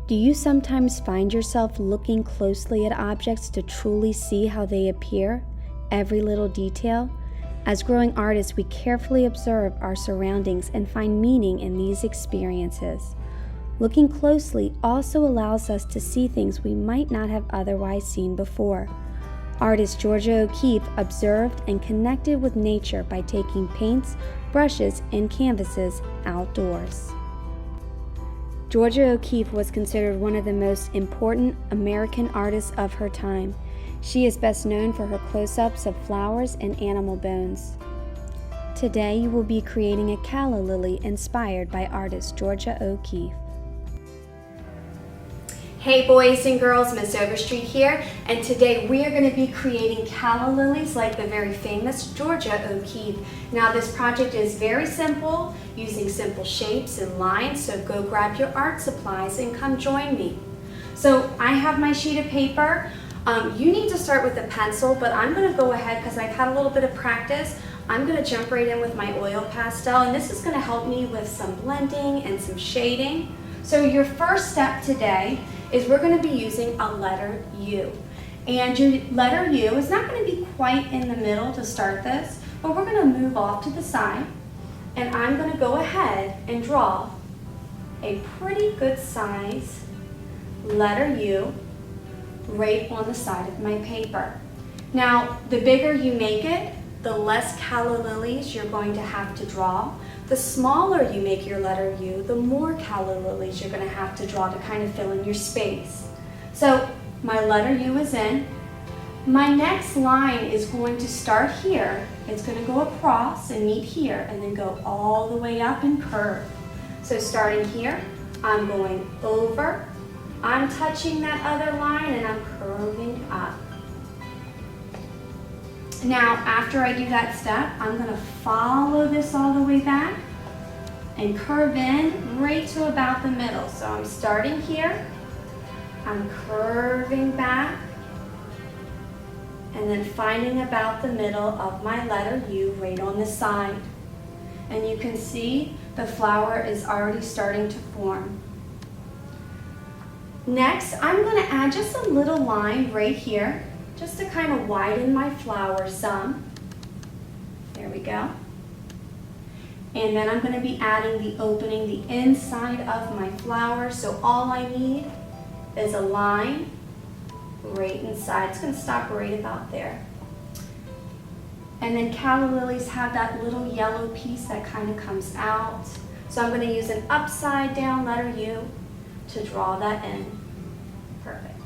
Do you sometimes find yourself looking closely at objects to truly see how they appear, every little detail? As growing artists, we carefully observe our surroundings and find meaning in these experiences. Looking closely also allows us to see things we might not have otherwise seen before. Artist Georgia O'Keeffe observed and connected with nature by taking paints, brushes, and canvases outdoors. Georgia O'Keeffe was considered one of the most important American artists of her time. She is best known for her close-ups of flowers and animal bones. Today you will be creating a calla lily inspired by artist Georgia O'Keeffe. Hey boys and girls, Miss Overstreet here, and today we are going to be creating calla lilies like the very famous Georgia O'Keeffe. Now this project is very simple, using simple shapes and lines, so go grab your art supplies and come join me. So I have my sheet of paper. You need to start with a pencil, but I'm going to go ahead because I've had a little bit of practice. I'm going to jump right in with my oil pastel, and this is going to help me with some blending and some shading. So your first step today is we're going to be using a letter U. And your letter U is not going to be quite in the middle to start this, but we're going to move off to the side, and I'm going to go ahead and draw a pretty good size letter U right on the side of my paper. Now, the bigger you make it, the less calla lilies you're going to have to draw. The smaller you make your letter U, the more calla lilies you're going to have to draw to kind of fill in your space. So my letter U is in. My next line is going to start here. It's going to go across and meet here and then go all the way up and curve. So starting here, I'm going over, I'm touching that other line, and I'm curving up. Now, after I do that step, I'm going to follow this all the way back and curve in right to about the middle. So I'm starting here, I'm curving back, and then finding about the middle of my letter U right on the side. And you can see the flower is already starting to form. Next, I'm going to add just a little line right here, just to kind of widen my flower some. There we go. And then I'm going to be adding the opening, the inside of my flower. So all I need is a line right inside. It's going to stop right about there. And then calla lilies have that little yellow piece that kind of comes out. So I'm going to use an upside down letter U to draw that in. Perfect.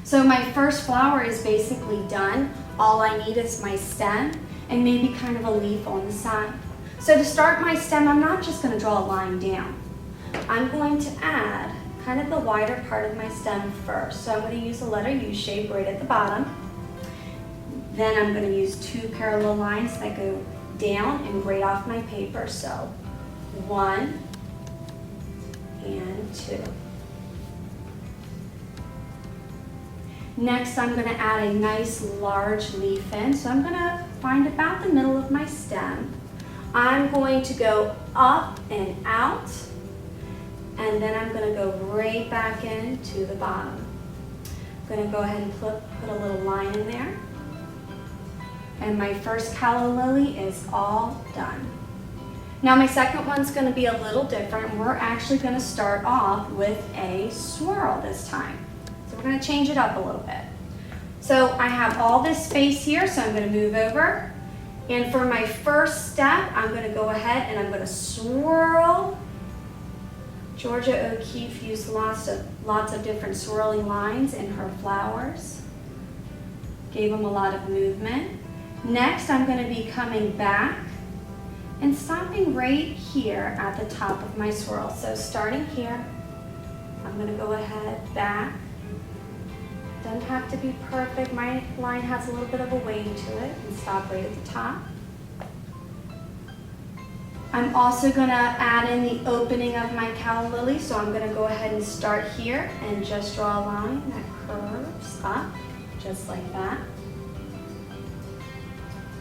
So my first flower is basically done. All I need is my stem and maybe kind of a leaf on the side. So to start my stem, I'm not just going to draw a line down. I'm going to add kind of the wider part of my stem first. So I'm going to use a letter U shape right at the bottom. Then I'm going to use two parallel lines that go down and right off my paper. So 1 and 2. Next, I'm going to add a nice large leaf in. So I'm going to find about the middle of my stem. I'm going to go up and out, and then I'm going to go right back into the bottom. I'm going to go ahead and put a little line in there. And my first calla lily is all done. Now my second one's going to be a little different. We're actually going to start off with a swirl this time. So we're going to change it up a little bit. So I have all this space here, so I'm going to move over. And for my first step, I'm going to go ahead and I'm going to swirl. Georgia O'Keeffe used lots of different swirling lines in her flowers. Gave them a lot of movement. Next, I'm going to be coming back and stopping right here at the top of my swirl. So starting here, I'm going to go ahead, back. Doesn't have to be perfect. My line has a little bit of a wave to it, and stop right at the top. I'm also going to add in the opening of my calla lily, so I'm going to go ahead and start here and just draw a line that curves up, just like that.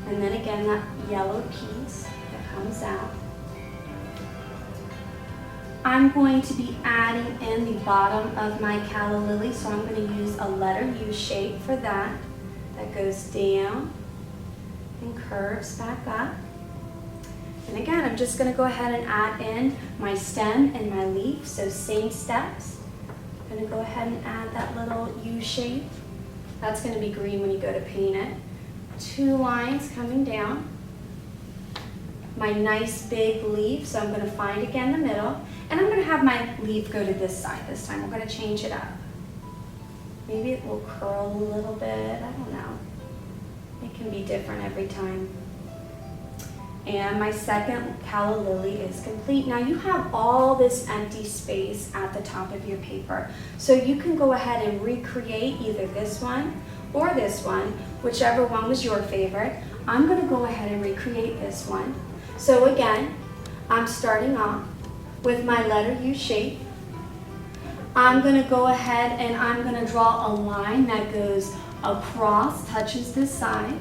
And then again, that yellow piece that comes out. I'm going to be adding in the bottom of my calla lily, so I'm going to use a letter U shape for that. That goes down and curves back up. And again, I'm just going to go ahead and add in my stem and my leaf, so same steps. I'm going to go ahead and add that little U shape. That's going to be green when you go to paint it. 2 lines coming down. My nice big leaf, so I'm going to find again the middle. And I'm going to have my leaf go to this side this time. We're going to change it up. Maybe it will curl a little bit, I don't know. It can be different every time. And my second calla lily is complete. Now you have all this empty space at the top of your paper. So you can go ahead and recreate either this one or this one, whichever one was your favorite. I'm going to go ahead and recreate this one. So again, I'm starting off with my letter U shape. I'm going to go ahead and I'm going to draw a line that goes across, touches this side.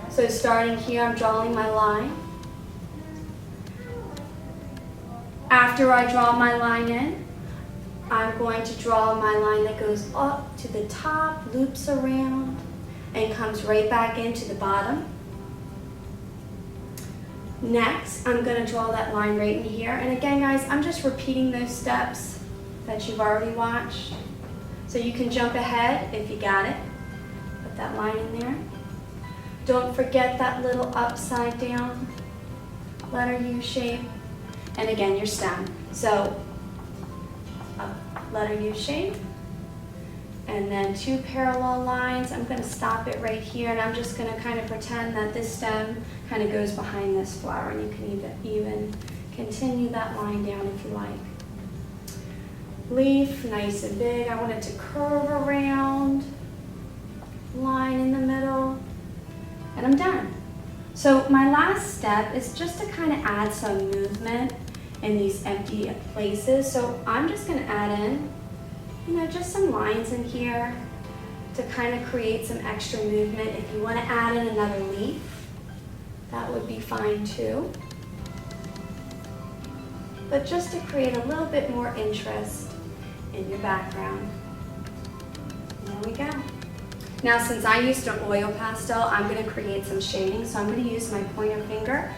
So starting here, I'm drawing my line. After I draw my line in, I'm going to draw my line that goes up to the top, loops around, and comes right back into the bottom. Next, I'm going to draw that line right in here. And again, guys, I'm just repeating those steps that you've already watched. So you can jump ahead if you got it. Put that line in there. Don't forget that little upside down letter U shape. And again, your stem. So, letter U shape. And then 2 parallel lines. I'm going to stop it right here, and I'm just going to kind of pretend that this stem kind of goes behind this flower, and you can even continue that line down if you like. Leaf, nice and big. I want it to curve around. Line in the middle. And I'm done. So my last step is just to kind of add some movement in these empty places. So I'm just going to add in, just some lines in here to kind of create some extra movement. If you want to add in another leaf, that would be fine too. But just to create a little bit more interest in your background. There we go. Now, since I used an oil pastel, I'm going to create some shading. So I'm going to use my pointer finger,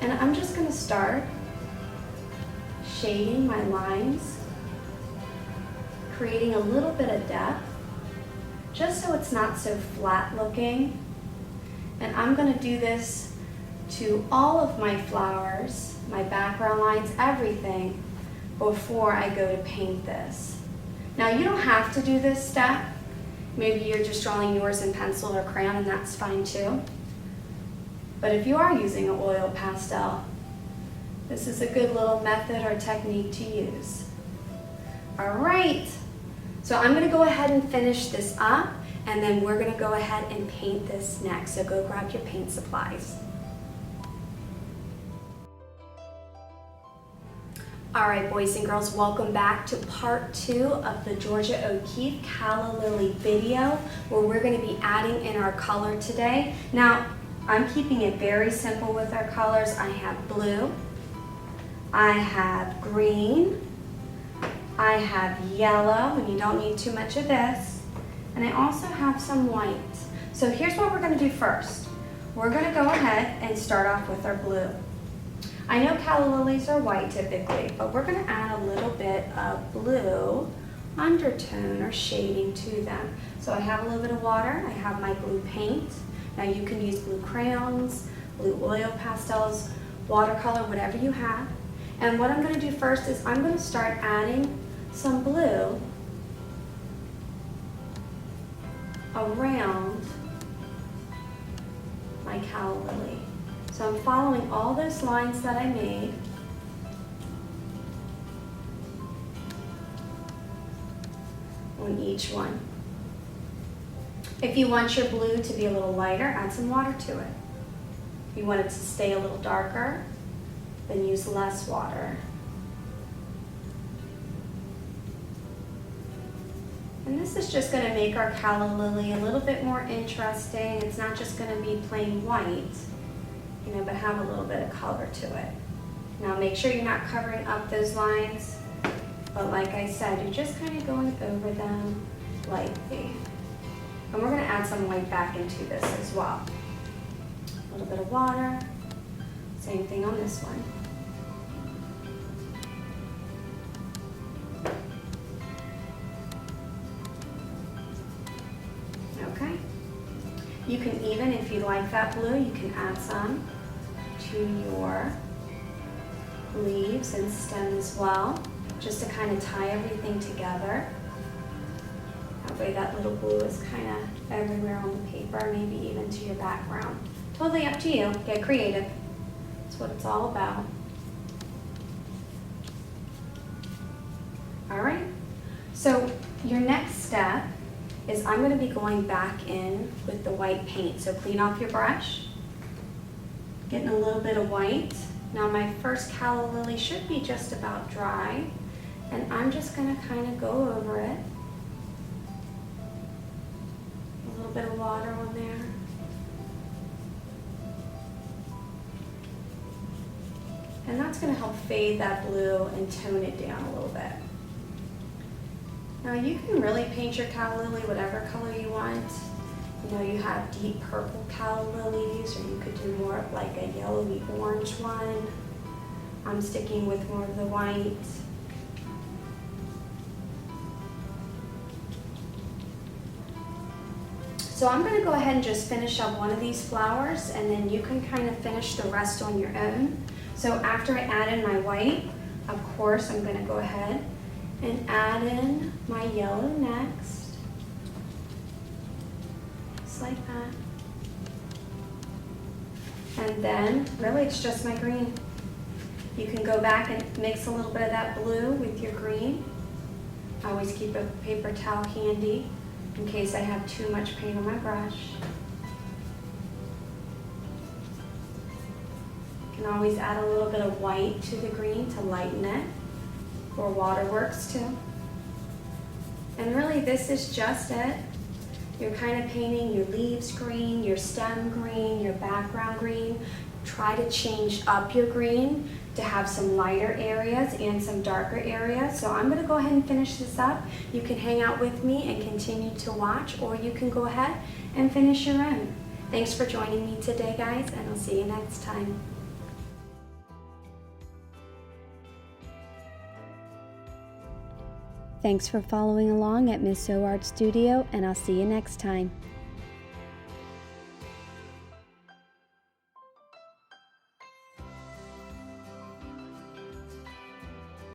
and I'm just going to start shading my lines, creating a little bit of depth, just so it's not so flat looking. And I'm going to do this to all of my flowers, my background lines, everything, before I go to paint this. Now, you don't have to do this step. Maybe you're just drawing yours in pencil or crayon, and that's fine too. But if you are using an oil pastel, this is a good little method or technique to use. All right, so I'm going to go ahead and finish this up, and then we're going to go ahead and paint this next. So go grab your paint supplies. All right, boys and girls, welcome back to part 2 of the Georgia O'Keeffe Calla Lily video, where we're going to be adding in our color today. Now, I'm keeping it very simple with our colors. I have blue, I have green, I have yellow, and you don't need too much of this, and I also have some white. So here's what we're going to do first. We're going to go ahead and start off with our blue. I know calla lilies are white typically, but we're going to add a little bit of blue undertone or shading to them. So I have a little bit of water, I have my blue paint. Now you can use blue crayons, blue oil pastels, watercolor, whatever you have. And what I'm going to do first is I'm going to start adding some blue around my calla lily. So I'm following all those lines that I made. On each one. If you want your blue to be a little lighter, add some water to it. If you want it to stay a little darker, then use less water. And this is just going to make our calla lily a little bit more interesting. It's not just going to be plain white, but have a little bit of color to it. Now make sure you're not covering up those lines. But like I said, you're just kind of going over them lightly. And we're going to add some white back into this as well. A little bit of water. Same thing on this one. Okay. You can even, if you like that blue, you can add some to your leaves and stem as well, just to kind of tie everything together. That way that little blue is kind of everywhere on the paper, maybe even to your background. Totally up to you. Get creative. That's what it's all about. All right. So your next step is I'm going to be going back in with the white paint. So clean off your brush, getting a little bit of white. Now my first calla lily should be just about dry, and I'm just going to kind of go over it. A little bit of water on there. And that's going to help fade that blue and tone it down a little bit. Now you can really paint your calla lily whatever color you want. You know, you have deep purple calla lilies, or you could do more of like a yellowy orange one. I'm sticking with more of the white. So I'm going to go ahead and just finish up one of these flowers, and then you can kind of finish the rest on your own. So after I add in my white, of course, I'm going to go ahead and add in my yellow next, just like that. And then, really, it's just my green. You can go back and mix a little bit of that blue with your green. I always keep a paper towel handy in case I have too much paint on my brush. You can always add a little bit of white to the green to lighten it, or water works too. And really this is just it. You're kind of painting your leaves green, your stem green, your background green. Try to change up your green to have some lighter areas and some darker areas. So I'm going to go ahead and finish this up. You can hang out with me and continue to watch, or you can go ahead and finish your own. Thanks for joining me today, guys, and I'll see you next time. Thanks for following along at Miss O Art Studio, and I'll see you next time.